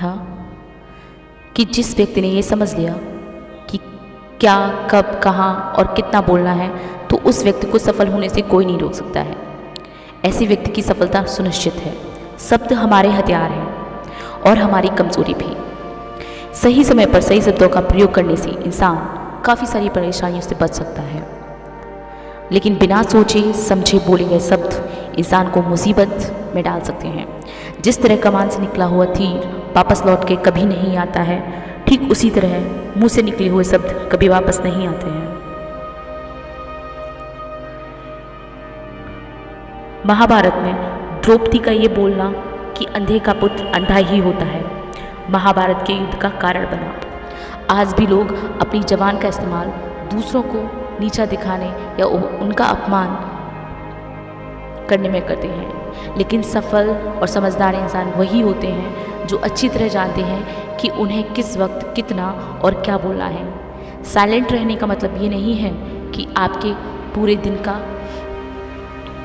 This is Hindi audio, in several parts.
था कि जिस व्यक्ति ने ये समझ लिया कि क्या, कब, कहाँ और कितना बोलना है, तो उस व्यक्ति को सफल होने से कोई नहीं रोक सकता है। ऐसे व्यक्ति की सफलता सुनिश्चित है। शब्द हमारे हथियार हैं और हमारी कमजोरी भी। सही समय पर सही शब्दों का प्रयोग करने से इंसान काफ़ी सारी परेशानियों से बच सकता है, लेकिन बिना सोचे समझे बोले गए शब्द इंसान को मुसीबत में डाल सकते हैं। जिस तरह कमान से निकला हुआ तीर वापस लौट के कभी नहीं आता है, ठीक उसी तरह मुंह से निकले हुए शब्द कभी वापस नहीं आते हैं। महाभारत में द्रौपदी का ये बोलना कि अंधे का पुत्र अंधा ही होता है, महाभारत के युद्ध का कारण बना। आज भी लोग अपनी जबान का इस्तेमाल दूसरों को नीचा दिखाने या उनका अपमान करने में करते हैं, लेकिन सफल और समझदार इंसान वही होते हैं जो अच्छी तरह जानते हैं कि उन्हें किस वक्त कितना और क्या बोलना है। साइलेंट रहने का मतलब ये नहीं है कि आपके पूरे दिन का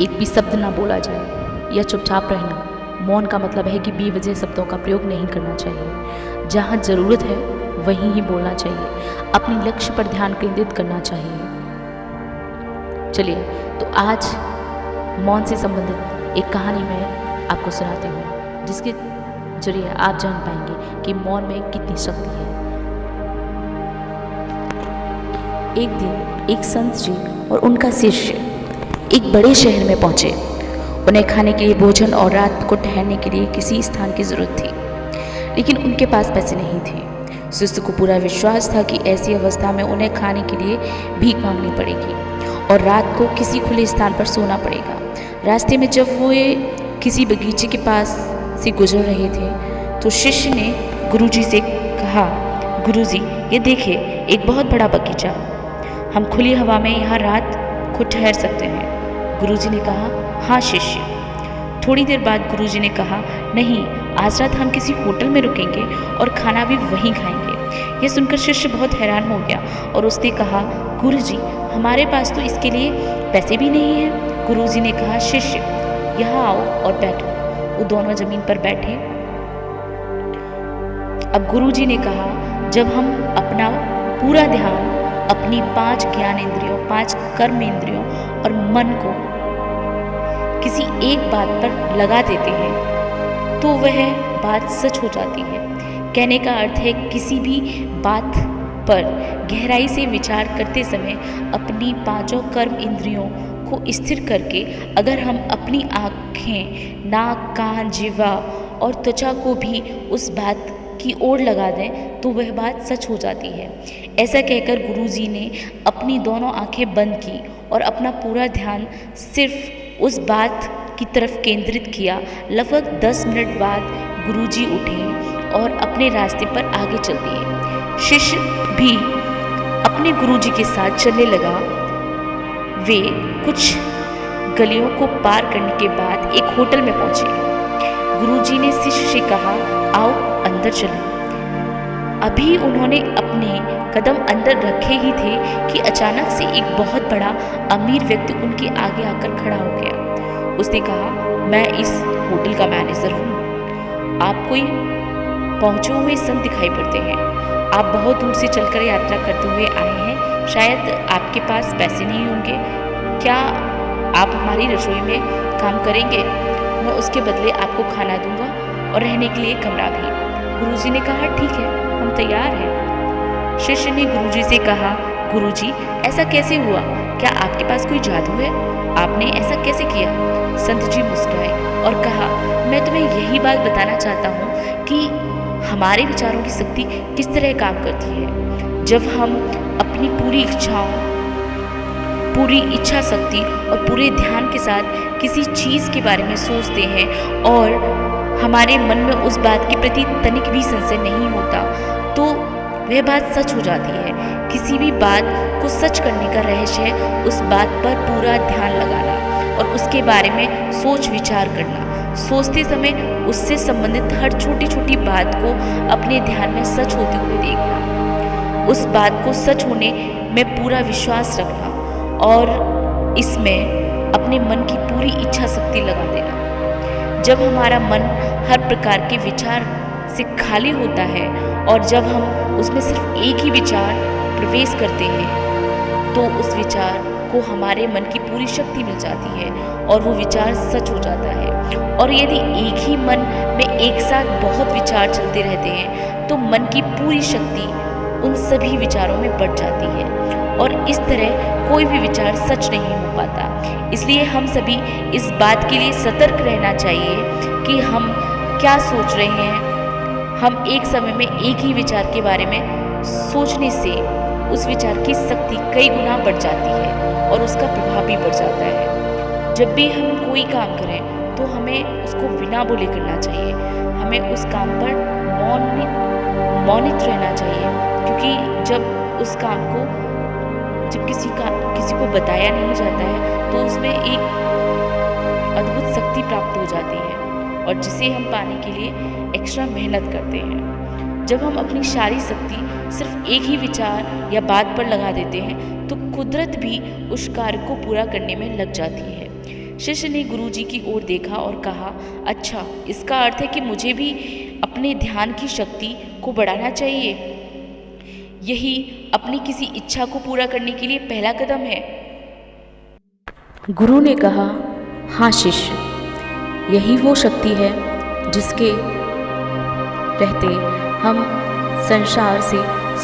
एक भी शब्द ना बोला जाए या चुपचाप रहना। मौन का मतलब है कि बेवजह शब्दों का प्रयोग नहीं करना चाहिए। जहाँ ज़रूरत है वहीं ही बोलना चाहिए। अपने लक्ष्य पर ध्यान केंद्रित करना चाहिए। चलिए, तो आज मौन से संबंधित एक कहानी मैं आपको सुनाती हूँ, जिसके जरिए आप जान पाएंगे कि मौन में कितनी शक्ति है। एक दिन एक संत जी और उनका शिष्य एक बड़े शहर में पहुंचे। उन्हें खाने के लिए भोजन और रात को ठहरने के लिए किसी स्थान की जरूरत थी, लेकिन उनके पास पैसे नहीं थे। शिष्य को पूरा विश्वास था कि ऐसी अवस्था में उन्हें खाने के लिए भीख मांगनी पड़ेगी और रात को किसी खुले स्थान पर सोना पड़ेगा। रास्ते में जब वो किसी बगीचे के पास से गुजर रहे थे तो शिष्य ने गुरुजी से कहा, गुरुजी, ये देखिए एक बहुत बड़ा बगीचा, हम खुली हवा में यहाँ रात को ठहर सकते हैं। गुरुजी ने कहा, हाँ शिष्य। थोड़ी देर बाद गुरुजी ने कहा, नहीं, आज रात हम किसी होटल में रुकेंगे और खाना भी वहीं खाएंगे। यह सुनकर शिष्य बहुत हैरान हो गया और उसने कहा, गुरुजी, हमारे पास तो इसके लिए पैसे भी नहीं हैं। गुरुजी ने कहा, शिष्य, यहाँ आओ और बैठो। वो दोनों जमीन पर बैठे। अब गुरुजी ने कहा, जब हम अपना पूरा ध्यान अपनी 5 ज्ञान इंद्रियों, 5 कर्म इंद्रियों और मन को किसी एक बात पर लगा देते हैं तो वह बात सच हो जाती है। कहने का अर्थ है किसी भी बात पर गहराई से विचार करते समय अपनी 5 कर्म इंद्रियों को स्थिर करके अगर हम अपनी आँखें, नाक, कान, जिह्वा और त्वचा को भी उस बात की ओर लगा दें तो वह बात सच हो जाती है। ऐसा कहकर गुरुजी ने अपनी दोनों आंखें बंद की और अपना पूरा ध्यान सिर्फ उस बात की तरफ केंद्रित किया। लगभग 10 मिनट बाद गुरुजी उठे और अपने रास्ते पर आगे चल दिए। शिष्य भी अपने गुरुजी के साथ चलने लगा। वे कुछ गलियों को पार करने के बाद एक होटल में पहुंचे। गुरुजी ने शिष्य से कहा, आओ अंदर चलो। अभी उन्होंने अपने कदम अंदर रखे ही थे कि अचानक से एक बहुत बड़ा अमीर व्यक्ति उनके आगे आकर खड़ा हो गया। उसने कहा, मैं इस होटल का मैनेजर हूँ। आप कोई पहुँचे हुए संत दिखाई पड़ते हैं। आप बहुत दूर से चलकर यात्रा करते हुए आए हैं। शायद आपके पास पैसे नहीं होंगे। क्या आप हमारी रसोई में काम करेंगे? मैं उसके बदले आपको खाना दूंगा और रहने के लिए कमरा भी। गुरुजी ने कहा, ठीक है, हम तैयार हैं। शिष्य ने गुरुजी से कहा, गुरुजी, ऐसा कैसे हुआ? क्या आपके पास कोई जादू है? आपने ऐसा कैसे किया? संत जी मुस्कुराए और कहा, मैं तुम्हें यही बात बताना चाहता हूँ कि हमारे विचारों की शक्ति किस तरह काम करती है। जब हम अपनी पूरी इच्छाओं, पूरी इच्छा शक्ति और पूरे ध्यान के साथ किसी चीज़ के बारे में सोचते हैं और हमारे मन में उस बात के प्रति तनिक भी संशय नहीं होता तो वह बात सच हो जाती है। किसी भी बात को सच करने का रहस्य है उस बात पर पूरा ध्यान लगाना और उसके बारे में सोच विचार करना। सोचते समय उससे संबंधित हर छोटी छोटी बात को अपने ध्यान में सच होते हुए देखना, उस बात को सच होने में पूरा विश्वास रखना और इसमें अपने मन की पूरी इच्छा शक्ति लगा देना। जब हमारा मन हर प्रकार के विचार से खाली होता है और जब हम उसमें सिर्फ एक ही विचार प्रवेश करते हैं तो उस विचार को हमारे मन की पूरी शक्ति मिल जाती है और वो विचार सच हो जाता है। और यदि एक ही मन में एक साथ बहुत विचार चलते रहते हैं तो मन की पूरी शक्ति उन सभी विचारों में बढ़ जाती है और इस तरह कोई भी विचार सच नहीं हो पाता। इसलिए हम सभी इस बात के लिए सतर्क रहना चाहिए कि हम क्या सोच रहे हैं। हम एक समय में एक ही विचार के बारे में सोचने से उस विचार की शक्ति कई गुना बढ़ जाती है और उसका प्रभाव भी बढ़ जाता है। जब भी हम कोई काम करें तो हमें उसको बिना बोले करना चाहिए। हमें उस काम पर मौनित रहना चाहिए, क्योंकि जब उस काम को किसी को बताया नहीं जाता है तो उसमें एक अद्भुत शक्ति प्राप्त हो जाती है और जिसे हम पाने के लिए एक्स्ट्रा मेहनत करते हैं। जब हम अपनी सारी शक्ति सिर्फ एक ही विचार या बात पर लगा देते हैं तो कुदरत भी उस कार्य को पूरा करने में लग जाती है। शिष्य ने गुरुजी की ओर देखा और कहा, अच्छा, इसका अर्थ है कि मुझे भी अपने ध्यान की शक्ति को बढ़ाना चाहिए। यही अपनी किसी इच्छा को पूरा करने के लिए पहला कदम है। गुरु ने कहा, हाँ शिष्य, यही वो शक्ति है जिसके रहते हम संसार से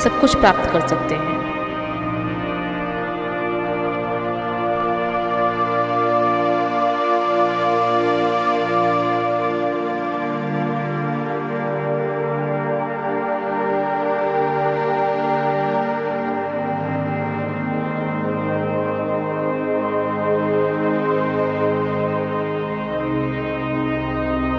सब कुछ प्राप्त कर सकते हैं।